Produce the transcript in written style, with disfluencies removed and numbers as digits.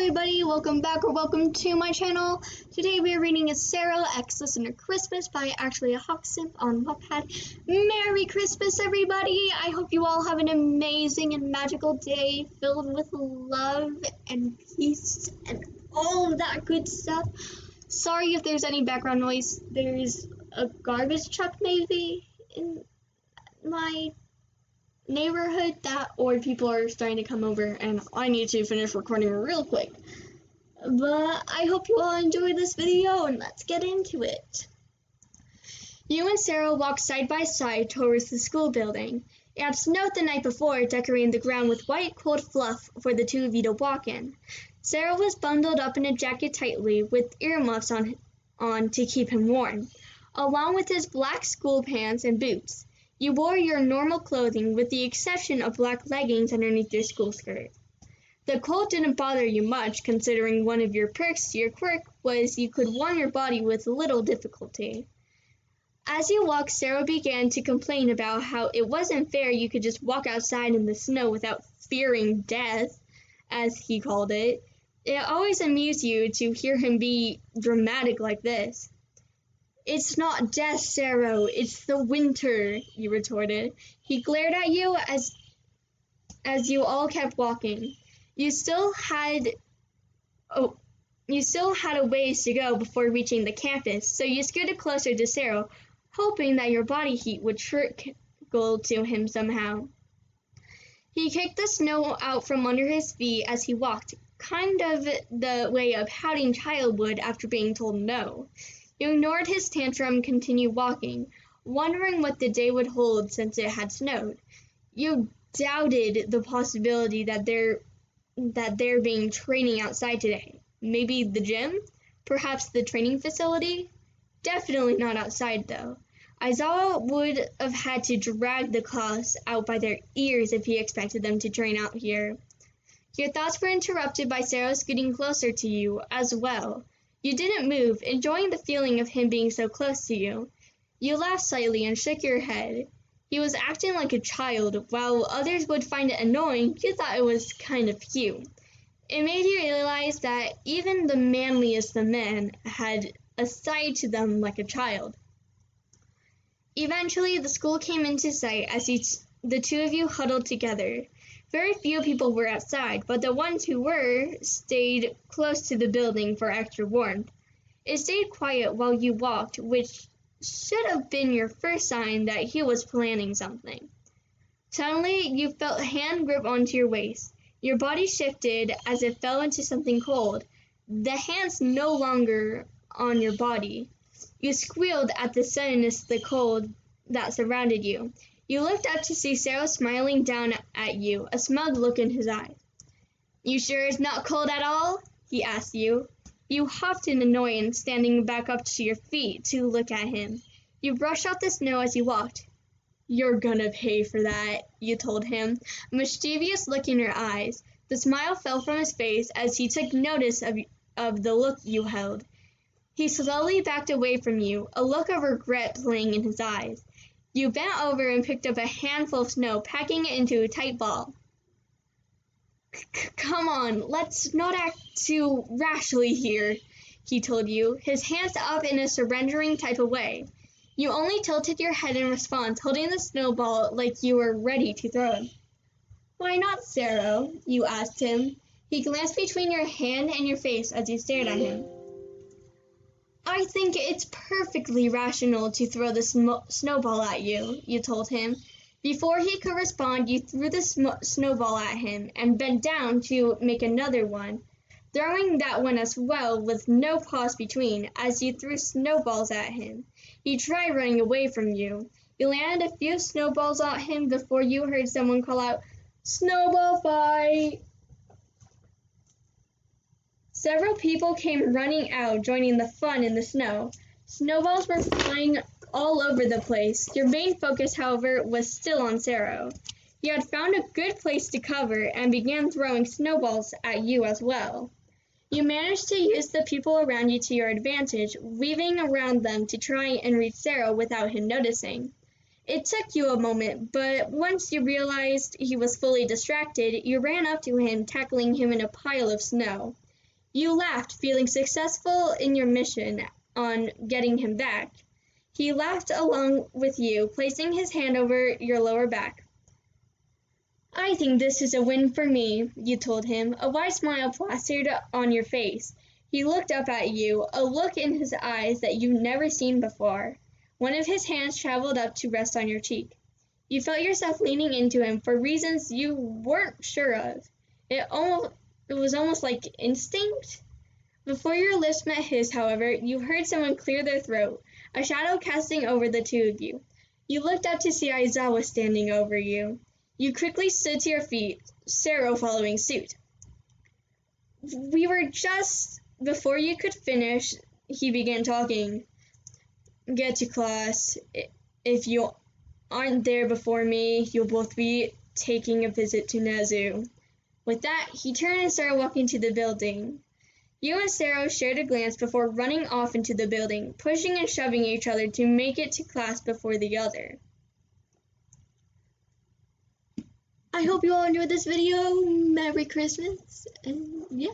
everybody, welcome back or welcome to my channel. Today we are reading a Sero X Listener Christmas by actually a Hawksimp on Wattpad. Merry Christmas everybody! I hope you all have an amazing and magical day filled with love and peace and all of that good stuff. Sorry if there's any background noise. There's a garbage truck maybe in my neighborhood or people are starting to come over and I need to finish recording real quick. But I hope you all enjoy this video and let's get into it. You and Sero walked side by side towards the school building. It had snowed the night before, decorating the ground with white cold fluff for the two of you to walk in. Sero was bundled up in a jacket tightly with earmuffs on to keep him warm, along with his black school pants and boots. You wore your normal clothing with the exception of black leggings underneath your school skirt. The cold didn't bother you much, considering one of your perks to your quirk was you could warm your body with little difficulty. As you walked, Sero began to complain about how it wasn't fair you could just walk outside in the snow without fearing death, as he called it. It always amused you to hear him be dramatic like this. "It's not death, Sero, it's the winter," you retorted. He glared at you as you all kept walking. You still had a ways to go before reaching the campus, so you scooted closer to Sero, hoping that your body heat would trickle to him somehow. He kicked the snow out from under his feet as he walked, kind of the way a pouting child would after being told no. You ignored his tantrum and continued walking, wondering what the day would hold since it had snowed. You doubted the possibility that there being training outside today. Maybe the gym? Perhaps the training facility? Definitely not outside, though. Aizawa would have had to drag the class out by their ears if he expected them to train out here. Your thoughts were interrupted by Sero scooting closer to you as well. You didn't move, enjoying the feeling of him being so close to you. You laughed slightly and shook your head. He was acting like a child. While others would find it annoying, you thought it was kind of cute. It made you realize that even the manliest of men had a side to them like a child. Eventually, the school came into sight as the two of you huddled together. Very few people were outside, but the ones who were stayed close to the building for extra warmth. It stayed quiet while you walked, which should have been your first sign that he was planning something. Suddenly, you felt a hand grip onto your waist. Your body shifted as it fell into something cold. The hand's no longer on your body. You squealed at the suddenness of the cold that surrounded you. You looked up to see Sero smiling down at you, a smug look in his eyes. "You sure it's not cold at all?" he asked you. You huffed in annoyance, standing back up to your feet to look at him. You brushed off the snow as you walked. "You're gonna pay for that," you told him, a mischievous look in your eyes. The smile fell from his face as he took notice of the look you held. He slowly backed away from you, a look of regret playing in his eyes. You bent over and picked up a handful of snow, packing it into a tight ball. "Come on, let's not act too rashly here," he told you, his hands up in a surrendering type of way. You only tilted your head in response, holding the snowball like you were ready to throw it. "Why not, Sero?" you asked him. He glanced between your hand and your face as you stared at him. "I think it's perfectly rational to throw the snowball at you," you told him. Before he could respond, you threw the snowball at him and bent down to make another one, throwing that one as well with no pause between as you threw snowballs at him. He tried running away from you. You landed a few snowballs at him before you heard someone call out, "Snowball fight!" Several people came running out, joining the fun in the snow. Snowballs were flying all over the place. Your main focus, however, was still on Sero. He had found a good place to cover and began throwing snowballs at you as well. You managed to use the people around you to your advantage, weaving around them to try and reach Sero without him noticing. It took you a moment, but once you realized he was fully distracted, you ran up to him, tackling him in a pile of snow. You laughed, feeling successful in your mission on getting him back. He laughed along with you, placing his hand over your lower back. I think this is a win for me, you told him, a wide smile plastered on your face. He looked up at you, a look in his eyes that you'd never seen before. One of his hands traveled up to rest on your cheek. You felt yourself leaning into him for reasons you weren't sure of. It was almost like instinct. Before your lips met his, however, you heard someone clear their throat, a shadow casting over the two of you. You looked up to see Aizawa standing over you. You quickly stood to your feet, Sero following suit. We were just... Before you could finish, he began talking. Get to class. If you aren't there before me, you'll both be taking a visit to Nezu. With that, he turned and started walking to the building. You and Sero shared a glance before running off into the building, pushing and shoving each other to make it to class before the other. I hope you all enjoyed this video. Merry Christmas, and yeah.